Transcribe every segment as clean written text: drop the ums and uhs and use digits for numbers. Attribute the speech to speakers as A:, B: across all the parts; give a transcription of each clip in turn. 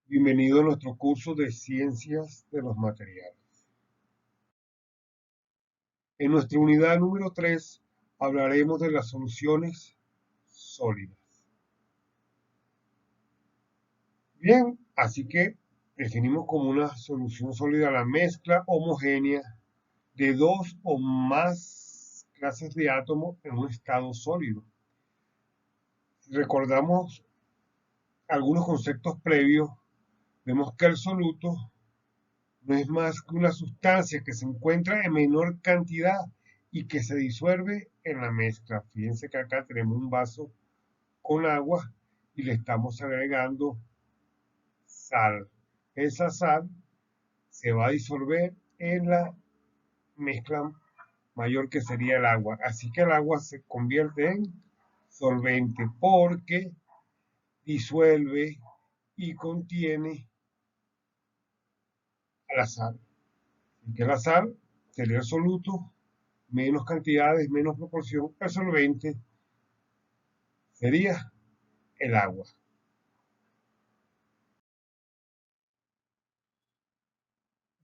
A: Bienvenido a nuestro curso de Ciencias de los Materiales. En nuestra unidad número 3 hablaremos de las soluciones sólidas. Bien, así que definimos como una solución sólida la mezcla homogénea de dos o más clases de átomos en un estado sólido. Si recordamos algunos conceptos previos, vemos que el soluto no es más que una sustancia que se encuentra en menor cantidad y que se disuelve en la mezcla. Fíjense que acá tenemos un vaso con agua y le estamos agregando sal. Esa sal se va a disolver en la mezcla mayor que sería el agua. Así que el agua se convierte en solvente porque disuelve y contiene a la sal. Así que la sal sería el soluto, menos cantidades, menos proporción, el solvente sería el agua.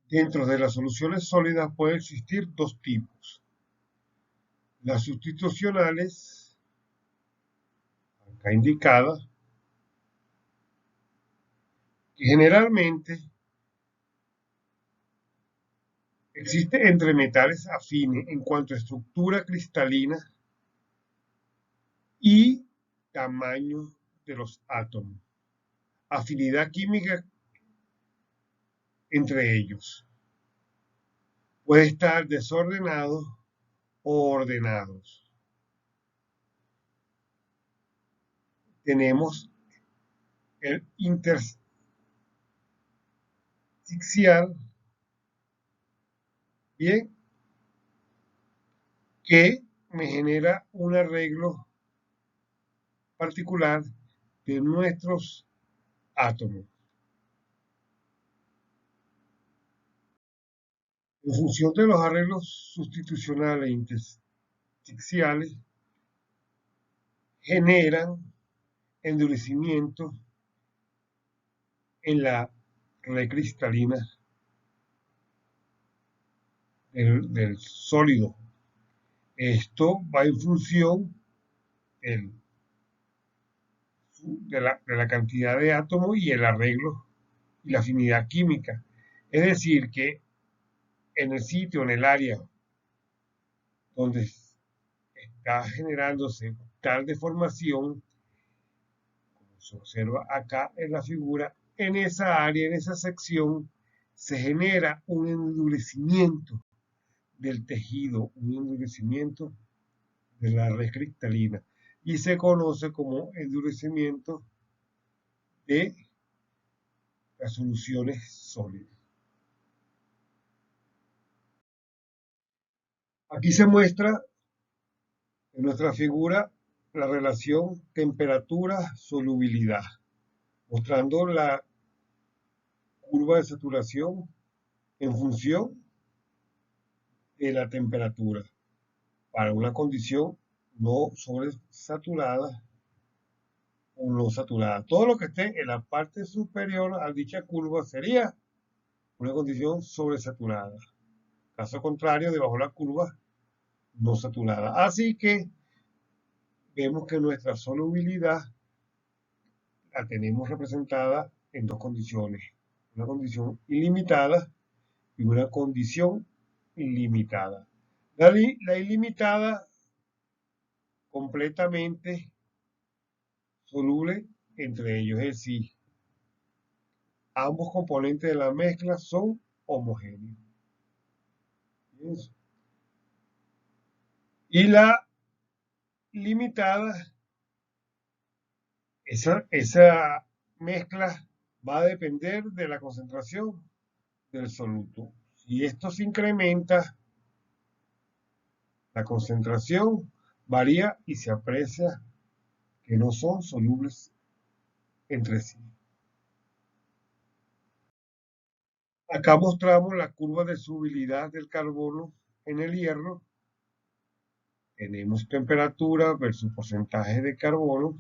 A: Dentro de las soluciones sólidas pueden existir dos tipos. Las sustitucionales, acá indicadas, que generalmente existe entre metales afines en cuanto a estructura cristalina y tamaño de los átomos, afinidad química entre ellos. Puede estar desordenados o ordenados. Tenemos el intersticial, bien, que me genera un arreglo particular de nuestros átomos. En función de los arreglos sustitucionales e intersticiales, generan endurecimiento en la red cristalina del sólido. Esto va en función del, de la cantidad de átomos y el arreglo y la afinidad química. Es decir, que en el sitio, en el área donde está generándose tal deformación, como se observa acá en la figura, en esa área, en esa sección, se genera un endurecimiento del tejido, un endurecimiento de la red cristalina y se conoce como endurecimiento de las soluciones sólidas. Aquí se muestra en nuestra figura la relación temperatura-solubilidad, mostrando la curva de saturación en función de la temperatura para una condición no sobresaturada o no saturada. Todo lo que esté en la parte superior a dicha curva sería una condición sobresaturada. Caso contrario, debajo de la curva no saturada. Así que vemos que nuestra solubilidad la tenemos representada en dos condiciones. Una condición ilimitada y una condición ilimitada. La ilimitada completamente soluble entre ellos, es decir, ambos componentes de la mezcla son homogéneos. Y la limitada, esa mezcla va a depender de la concentración del soluto. Si esto se incrementa, la concentración varía y se aprecia que no son solubles entre sí. Acá mostramos la curva de solubilidad del carbono en el hierro. Tenemos temperatura versus porcentaje de carbono.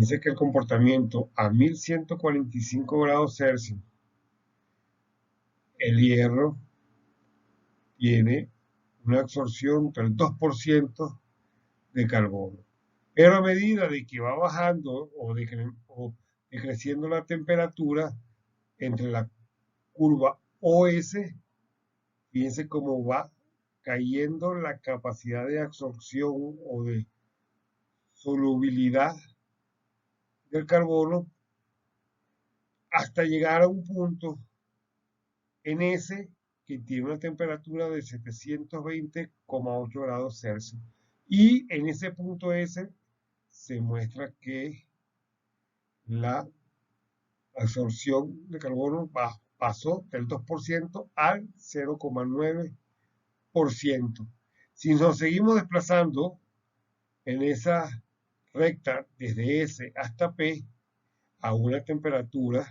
A: Dice que el comportamiento a 1145 grados Celsius, el hierro tiene una absorción del 2% de carbono. Pero a medida de que va bajando o decreciendo la temperatura entre la curva OS, fíjense cómo va cayendo la capacidad de absorción o de solubilidad del carbono hasta llegar a un punto en S que tiene una temperatura de 720,8 grados Celsius. Y en ese punto S se muestra que la absorción de carbono pasó del 2% al 0,9%. Si nos seguimos desplazando en esa recta desde S hasta P a una temperatura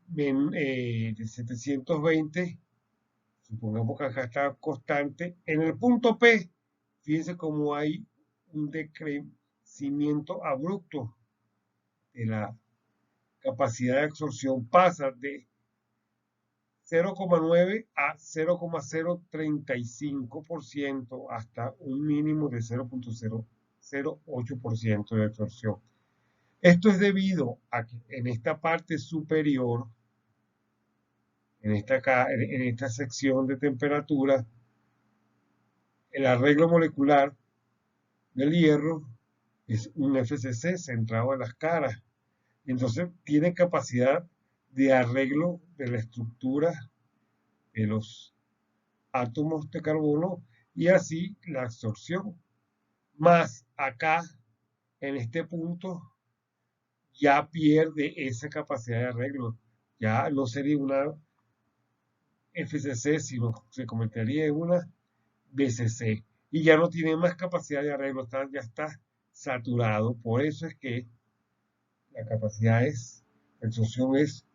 A: de 720, supongamos que acá está constante, en el punto P, fíjense cómo hay un decrecimiento abrupto de la capacidad de absorción, pasa de 0,9 a 0,035% hasta un mínimo de 0,008% de absorción. Esto es debido a que en esta parte superior, en esta sección de temperatura, el arreglo molecular del hierro es un FCC centrado en las caras. Entonces tiene capacidad de arreglo de la estructura de los átomos de carbono y así la absorción. Más acá, en este punto, ya pierde esa capacidad de arreglo. Ya no sería una FCC, sino se convertiría en una BCC. Y ya no tiene más capacidad de arreglo, ya está saturado. Por eso es que la capacidad de absorción es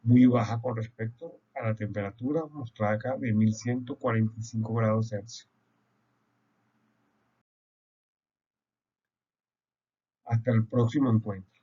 A: muy baja con respecto a la temperatura mostrada acá de 1145 grados Celsius. Hasta el próximo encuentro.